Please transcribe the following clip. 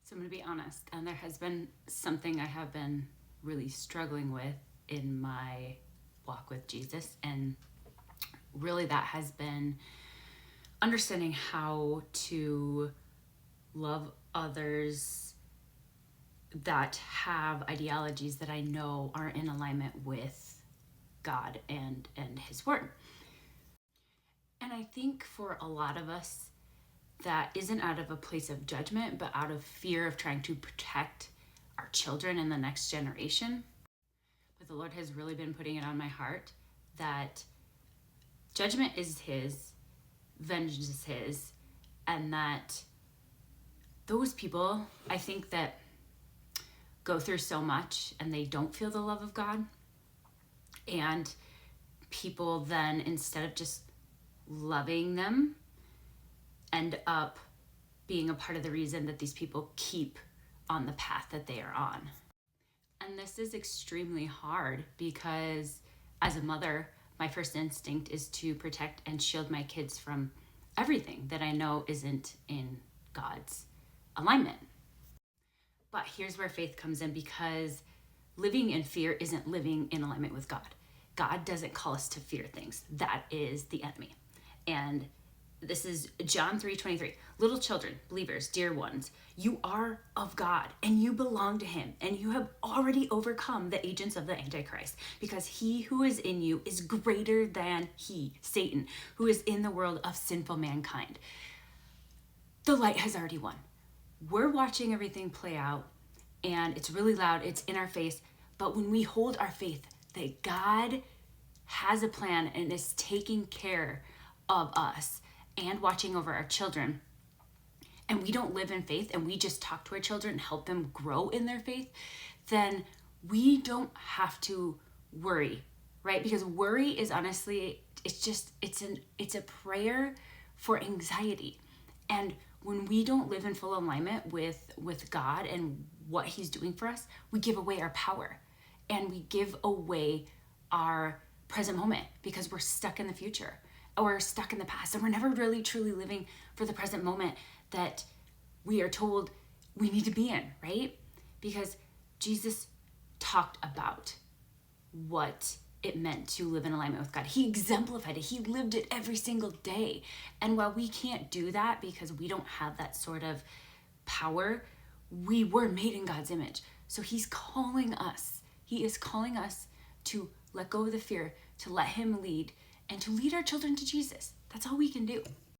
So I'm going to be honest, and there has been something I have been really struggling with in my walk with Jesus, and really that has been understanding how to love others that have ideologies that I know are in alignment with God and His Word. And I think for a lot of us, that isn't out of a place of judgment, but out of fear of trying to protect our children and the next generation. But the Lord has really been putting it on my heart that judgment is His, vengeance is His, and that those people, I think, that go through so much and they don't feel the love of God, and people then, instead of just loving them, end up being a part of the reason that these people keep on the path that they are on. And this is extremely hard because as a mother, my first instinct is to protect and shield my kids from everything that I know isn't in God's alignment. But here's where faith comes in, because living in fear isn't living in alignment with God. God doesn't call us to fear things. That is the enemy. And this is John 3:23. Little children, believers, dear ones, you are of God and you belong to Him, and you have already overcome the agents of the Antichrist, because he who is in you is greater than he, Satan, who is in the world of sinful mankind. The light has already won. We're watching everything play out, and it's really loud, it's in our face, but when we hold our faith that God has a plan and is taking care of us and watching over our children, and we don't live in faith and we just talk to our children and help them grow in their faith, then we don't have to worry, right? Because worry is honestly, it's a prayer for anxiety. And when we don't live in full alignment with God and what He's doing for us, we give away our power and we give away our present moment, because we're stuck in the future or stuck in the past, and we're never really truly living for the present moment that we are told we need to be in, right? Because Jesus talked about what it meant to live in alignment with God. He exemplified it. He lived it every single day. And while we can't do that because we don't have that sort of power, we were made in God's image. So He's calling us. He is calling us to let go of the fear, to let Him lead, and to lead our children to Jesus. That's all we can do.